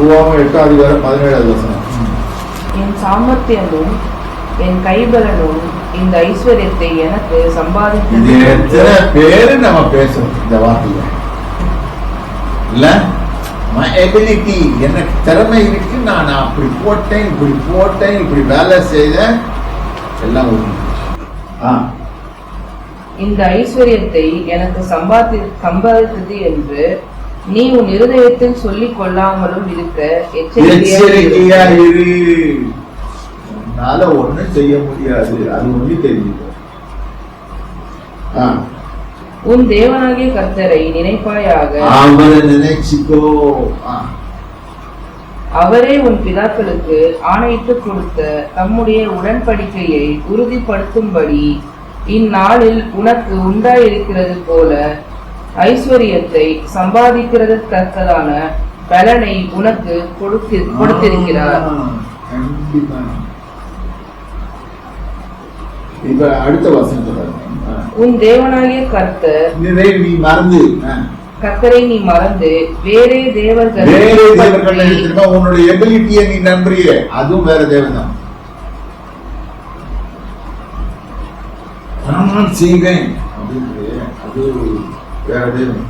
உபாகமம் 8:17. என் சாமர்த்தியமும் என் கைபலனும் இந்த ஐஸ்வர்யத்தை எனக்கு சம்பாதித்தது. எத்தனை பேரு நம்ம பேசணும் இந்த வார்த்தையில இல்ல? My ability, எனக்கு திறமை இருக்கு, நான் அப்படி போட்டேன் இப்படி வேலை செய்த எல்லாம் இந்த ஐஸ்வர்யத்தை எனக்கு சம்பாதித்தது என்று நீ உன் இருதயத்தில் சொல்லிக் கொள்ளாமலும் இருக்க எச்சரிக்கையா இரு. உன்னால ஒண்ணும் செய்ய முடியாது, அது ஒண்ணு தெரியும். உன் தேவனாகிய கர்த்தரை நினைப்பாயாக, அவரை நினைச்சுக்கோ. அவரே உன் பிதாக்களுக்கு ஆணையிட்டு கொடுத்த தம்முடைய உடன்படிக்கையை உறுதிப்படுத்தும்படி இந்நாளில் உனக்கு உண்டாயிருக்கிறது போல ஐஸ்வர்யத்தை சம்பாதிக்கிறது தக்கதான பலனை உனக்கு கொடுத்திருக்கிறார். இப்ப அடுத்த வசனத்தை உன் தேவனாகிய கர்த்தர் நீ மறந்து கர்த்தரை நீ மறந்து வேறே தேவர்கள் உன்னுடைய எபிலிட்டியை நீ நம்புறிய, அதுவும் வேற தேவதான். நான் செய்வேன் அது வேற தேவன்.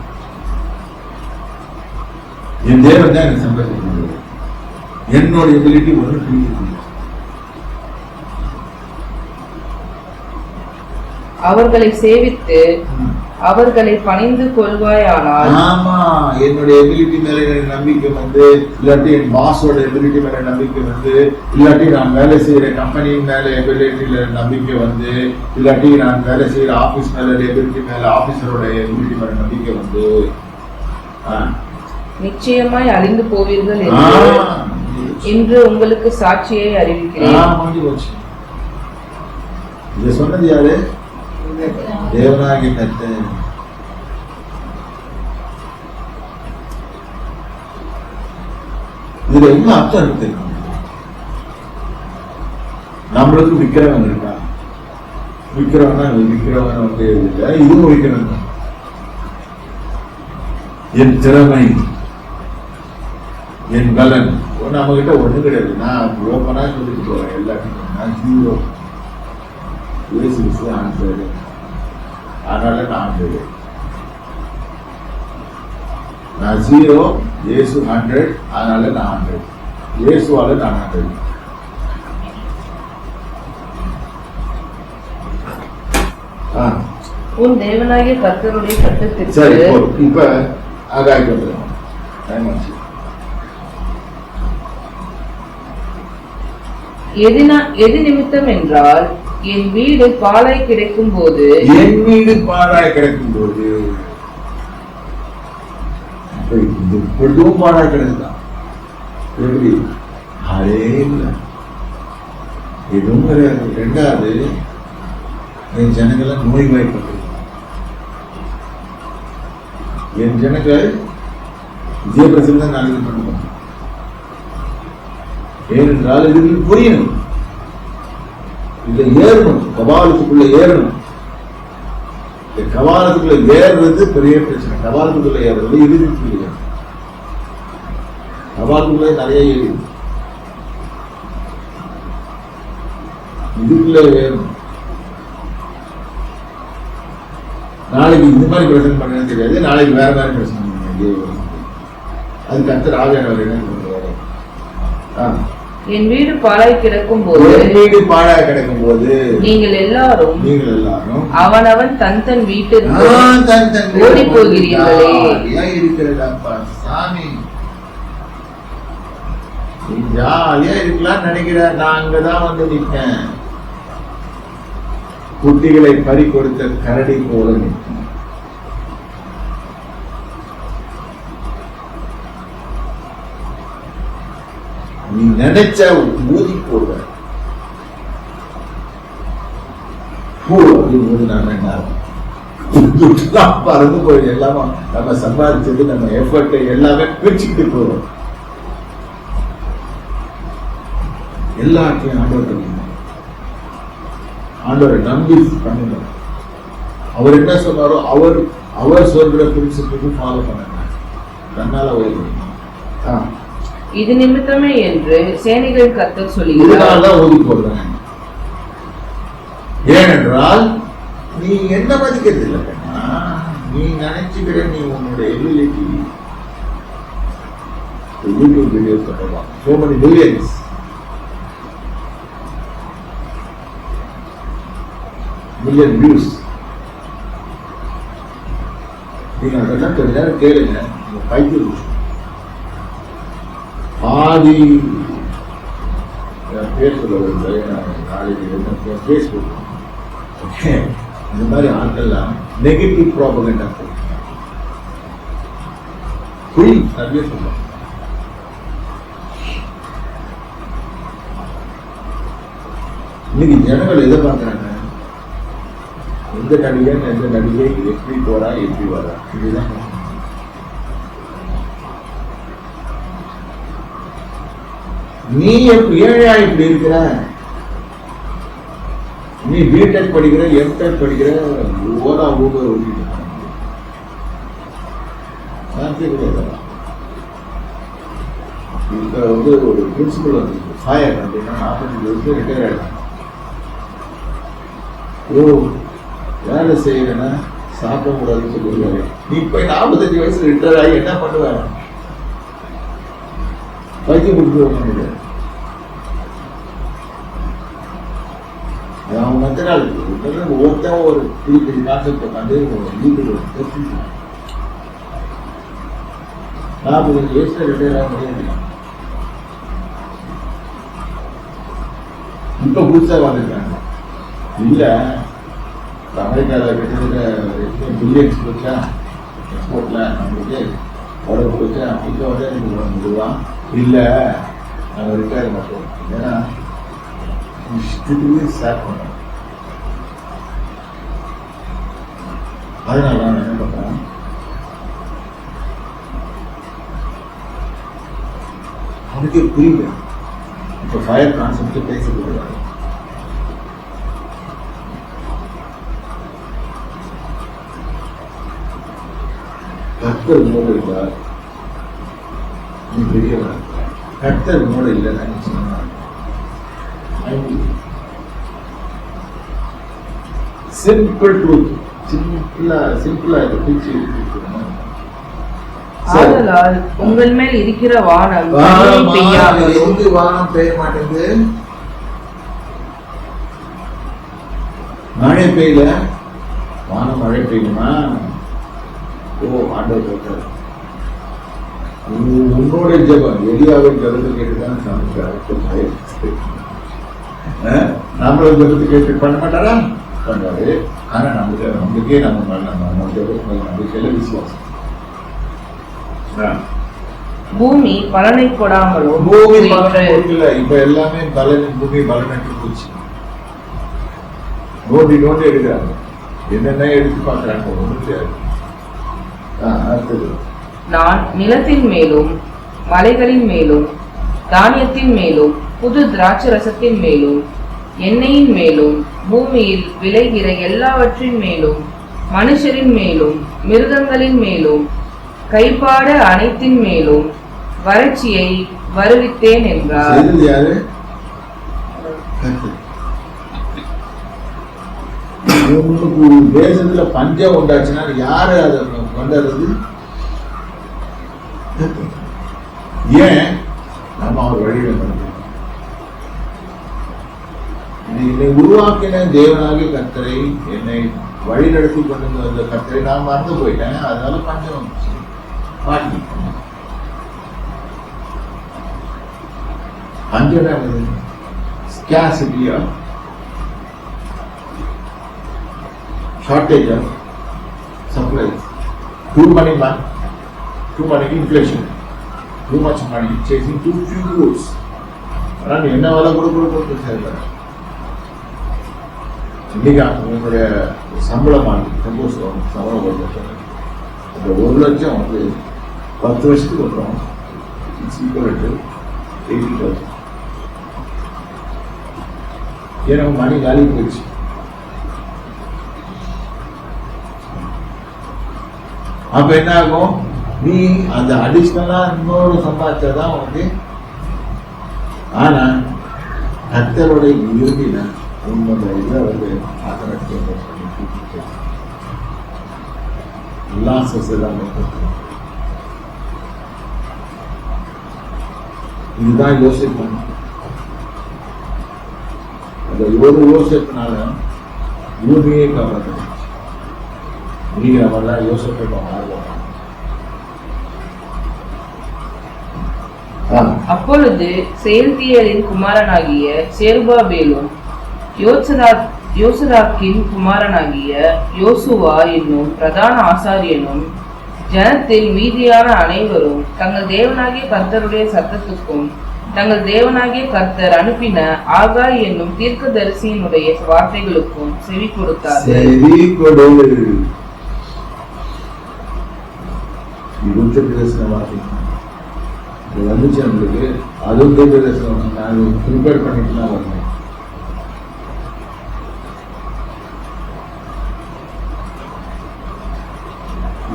என் தேவன் தான் எனக்கு சம்பாதிக்க, என்னோட எபிலிட்டி ஒன்று. அவர்களை சேவித்து அவர்களை பணிந்து கொள்வாயானால், ஆமா, என்னுடைய எபிலிட்டி மேல எனக்கு நம்பிக்கை வந்து, இல்லாட்டி என் பாஸோட எபிலிட்டி மேல நம்பிக்கை வந்து, இல்லாட்டி நான் வேலை செய்யற கம்பெனி மேல எபிலிட்டியில நம்பிக்கை வந்து, இல்லாட்டி நான் வேலை செய்யற ஆபீஸ் மேல எபிலிட்டி மேல ஆபீசரோட எபிலிட்டி மேல நம்பிக்கை வந்து நிச்சயமாய் அழிந்து போவீர்கள் என்று உங்களுக்கு சாட்சியை அறிவிக்கிறேன். இதை சொன்னது யாரு? தேவனாகிய கர்த்தர். இதுல என்ன அர்த்தம் இருக்கு? நம்மளுக்கு விக்கிறவன் இருக்கா? விக்கிறவன் வந்து இல்லை, இதுவும் விக்கிறவன் தான். என் திறமை, என் பலன் நம்ம கிட்ட ஒண்ணு கிடையாது. நான் ஓப்பனா சொல்லிட்டு போறேன் எல்லாத்தையும். நான் ஜீரோ. ஆன்சர். அதனால நான் நான் 0, இயேசு 100, அதனால நான் 100. இயேசுவால நான் 100. உன் தேவனாகிய கர்த்தருடைய சட்டத்திற்கு. சரி, இப்ப ஆகாய்க்கு வந்துடும். எது நிமித்தம் என்றால், என் வீடு பாழாய் கிடைக்கும் போது இப்பொழுதும் பாழாய் கிடைக்குதான். எப்படி? அதே இல்லை, எதுவும் கிடையாது. ரெண்டாவது, என் ஜனங்களை நோய்வாய்ப்பட்டு, என் ஜனங்கள் விஜயபிரசன் தான் நாளைக்கு பண்ணுவாங்க. ஏனென்றால் இதுக்கு புரியணும், இதுல ஏறணும், கபாலத்துக்குள்ள ஏறணும். இந்த கபாலத்துக்குள்ள ஏறுறது பெரிய பிரச்சனை. கபாலத்துக்குள்ள ஏறுறது இறுதிக்குள்ள, கபாலத்துக்குள்ள நிறைய ஏறி இதுக்குள்ள ஏறணும். நாளைக்கு இந்த மாதிரி பிரச்சனை பண்ண தெரியாது, நாளைக்கு வேற மாதிரி பிரச்சனை பண்ணுங்க. அது கர்த்தர் ஆவியானவர் என்ன பண்ணுவாரு? என் வீடு பாழாய் கிடக்கும் போது நீங்கள் எல்லாரும் அவனவன் தன் வீட்டிற்கு ஓடி போகிறீர்களே. இருக்கிறதப்பா சாமி, நீ ஜாலியா இருக்கலாம் நினைக்கிற, நான் அங்கதான் வந்து நிற்பேன். குட்டிகளை பறி கொடுத்த கரடி போல நிற்பேன். நீ நினைச்ச ஊதி போடுவ. பறந்து போய் எல்லாமே நம்ம சம்பாதிச்சது, நம்ம எஃபர்ட் எல்லாமே பிரிச்சுக்கிட்டு போறோம். எல்லாத்தையும் ஆண்டவரை நம்பி பண்ணுங்க. அவர் என்ன சொன்னாரோ அவர் சொல்ற பிரின்சிபிளுக்கு ஃபாலோ பண்ணுங்க. தன்னால இது நிமித்தமே என்று சேனைகளின் கர்த்தர் சொல்லுகிறார். இதனால்தான் ஒதுக்கி போடுறேன். ஏனென்றால் நீ என்ன மதிக்கிறது இல்லை. நீ நினைச்சுக்கிற நீ உன்னுடைய எபிலிட்டி யூடியூப் வீடியோஸ் கட்டலாம். So many millions. Million views. நீங்க அதெல்லாம் கொஞ்ச நேரம் கேளுங்க. பைத்தியம் பாதி பேர் சொல்ல நாளைக்கு பேஸ்புக் இந்த மாதிரி ஆட்கள்லாம் நெகட்டிவ் ப்ராபகண்டா புரி நிறைய சொல்லுவாங்க. இன்னைக்கு ஜனங்கள் எதை பார்க்கறாங்க? எந்த நடிகன் எந்த நடிகை எப்படி போறா எப்படி வரா, இதுதான். நீ ஏழையா இப்படி இருக்கிற? நீ பிடெக் படிக்கிற, எம்டெக் படிக்கிற, ஓரா ஊபர் ஓட்டிட்டு இப்ப வந்து ஒரு பிரின்சிபல் வந்து ஃபயர் அப்படின்னா 45 வருஷம் ரிட்டையர் ஆயிடும். வேலை செய்யறேன்னா சாப்பிட கூடாதுன்னு சொல்லுவாரு. நீ போய் 45 வயசுல ரிட்டையர் ஆகி என்ன பண்ணுவேன்? பைத்தியம் கொடுத்து அவன் மற்ற நாள் ஒவ்வொருத்தன் ஒரு பெரிய கான்செப்ட் உட்காந்து வீட்டுக்கு 45 வயசுல ரிட்டையர் ஆக முடியாது. இப்ப புதுசா வந்துருக்காங்க. இல்ல அமெரிக்காவில் கிட்டத்தட்ட பில்லியன்ஸ் போச்சா எக்ஸ்போர்ட்ல, நம்மளுக்கு உடம்பு போச்சா, இப்போ வந்து எனக்கு முடிவான் இல்லை நாங்கள் ரிட்டையர் மாட்டோம். ஏன்னா இஷ்டத்துக்கு ஸ்டார்ட் பண்ணோம். அதனால நான் என்ன பண்றேன், அவனுக்கே புரியல. இப்போ ஃபயர் கான்செப்ட் பேசக்கூடாது. கர்த்தர் மூட இருந்தார் நீ பெரியவன். கர்த்தர் மூட இல்லைன்னா நீ சொன்ன சிம்பிள் ட்ரூத். சிம்பிளா இதை பிரிச்சு ஆதலால் உங்கள் மேல் இருக்கிற வானம் எங்கு வானம் பெய்ய மாட்டேங்குது, மழை பெய்யல. வானம் மழை பெய்யுமா? ஆண்டவர் சொல்றார், உன்னோட ஜெபம் எலியாவின் ஜெபத்தை கேட்டுதான் சமைச்சாரு. நம்மளோட ஜெபத்தை கேட்டு பண்ண மாட்டாரா? பண்றாரு. ஆனா நம்மளுக்கே நம்ம ஜெபத்தை நம்பிக்கையில விசுவாசம். பூமி பலனை கொடாமலும் பூமி பலனை கொடுக்கல. இப்ப எல்லாமே பூமி பலனுக்கு போச்சு. நோண்டி எடுக்கிறாங்க. என்னென்ன எடுத்து பாக்குறாங்க ஒன்றும் தெரியாது. நான் நிலத்தின் மேலும் மலைகளின் மேலும் தானியத்தின் மேலும் புது திராட்சை ரசத்தின் மேலும் எண்ணெயின் மேலும் பூமியில் விளைகிற எல்லாவற்றின் மேலும் மனுஷரின் மேலும் மிருகங்களின் மேலும் கைப்பாட அனைத்தின் மேலும் வறட்சியை வருவித்தேன் என்றார். தேசத்துல பஞ்சம் உண்டாச்சுன்னா யாரு அதை கொண்டாடுறது? ஏன் நம்ம அவர் வழியில என்னை உருவாக்கின தேவனாகிய கர்த்தரை, என்னை வழி நடத்தி கொண்டு வந்த கர்த்தரை நான் மறந்து போயிட்டேன். அதனால பஞ்சம் வந்துச்சு. பஞ்சம் scarcity of shortage of supplies, too money inflation, too much money chasing too few goods. ஆனால் என்ன வேலை கொடுக்க சேர்ந்தார். இன்னைக்கு உங்களுடைய சம்பளமானது சப்போஸ் சம்பளம் கொடுக்க அந்த 1 லட்சம் வந்து 10 வருஷத்துக்கு அப்புறம் இட்ஸ் ஈக்குவல் டு 80,000. ஏன்னா மணி வேல்யூ போயிடுச்சு. அப்ப என்ன ஆகும்? நீ அந்த அடிஷ்னலா இன்னொரு சம்பாதிச்சாதான் உனக்கு ஆனா கர்த்தரோட இறுதியில உன்னோட இதை வந்து ஆதரவு எல்லாம் எல்லாம் இதுதான் யோசிப்பு. அந்த யோசிப்புனால பூமியே காப்பாற்ற நீங்க நம்மளாம் யோசிப்பை ஆர்வம். அப்பொழுது செயல்தியலின் குமாரனாகிய செருபாபேலும் யோசதாக்கின் குமாரனாகிய யோசுவா என்னும் பிரதான ஆசாரியனும் ஜனத்தில் மீதியான அனைவரும் தங்கள் தேவனாகிய கர்த்தருடைய சத்தத்துக்கும் தங்கள் தேவனாகிய கர்த்தர் அனுப்பின ஆகாய் என்னும் தீர்க்கதரிசியினுடைய வார்த்தைகளுக்கும் செவி கொடுத்தார்கள். வந்துச்சு நம்மளுக்கு. அதுவும் தீர்க்கதரிசனம் நான் ப்ரிப்பேர் பண்ணிட்டு தான் வரணும்.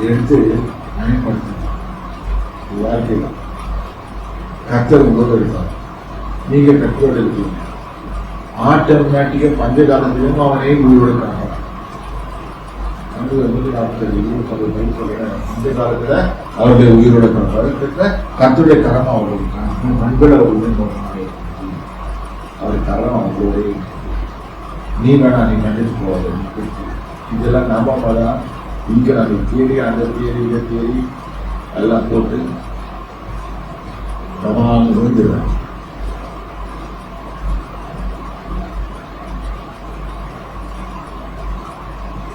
எடுத்து பயன்படுத்தணும். வாழ்க்கையில் கர்த்தர் உங்களோட இருப்பார். நீங்க கர்த்தரோடு இருக்கீங்க. ஆட்டோமேட்டிக்கா பஞ்ச காலத்திலும் அவனே உயிரோடு இருக்காங்க. இந்த காலத்துல அவருடைய உயிரோட கர்த்தருடைய கரம் அவர்களுக்கு நண்பர் அவர்களுடைய அவர் கரம் அவங்களோட நீ வேணா நீ கண்டித்து போவாது. இதெல்லாம் நம்பாமதான் இங்க நாங்கள் தேடி அந்த தேடி இதை தேடி எல்லாம் போட்டு பிரமாணம் விழுந்துடுவேன்.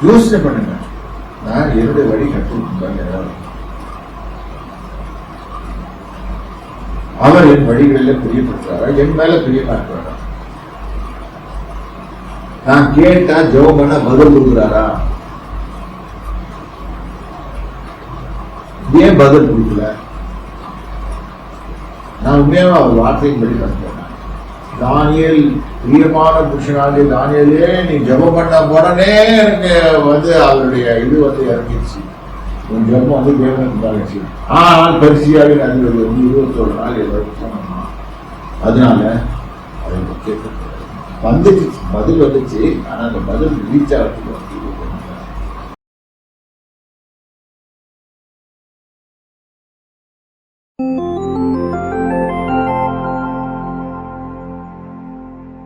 யோசனை பண்ணுங்க. நான் என்னுடைய வழி கற்றுக் அவர் என் வழிகளில் பிரியப்படுத்துறாரா, என் மேல பிரியப்படுத்துறாரா? நான் கேட்டா ஜெபம் பண்ண பதில் கொடுக்குறாரா? ஏன் பதில் கொடுக்கல? நான் உண்மையாக அவர் வார்த்தையின்படி கற்றுக்கிறேன். தானியேல் பிரியமான புருஷனாகிய தானியேலே நீ ஜெபம் பண்ண உடனே எனக்கு வந்து அவருடைய இது வந்து இறங்கிடுச்சு. உன் ஜெபம் வந்து தேவனுக்கு பாதிச்சு. ஆனால் பரிசியாக அது 21 நாள் சொன்னா. அதனால அதை கேட்க வந்துச்சு, பதில் வந்துச்சு. ஆனா அந்த பதில் ரீச் ஆகிறதுக்கு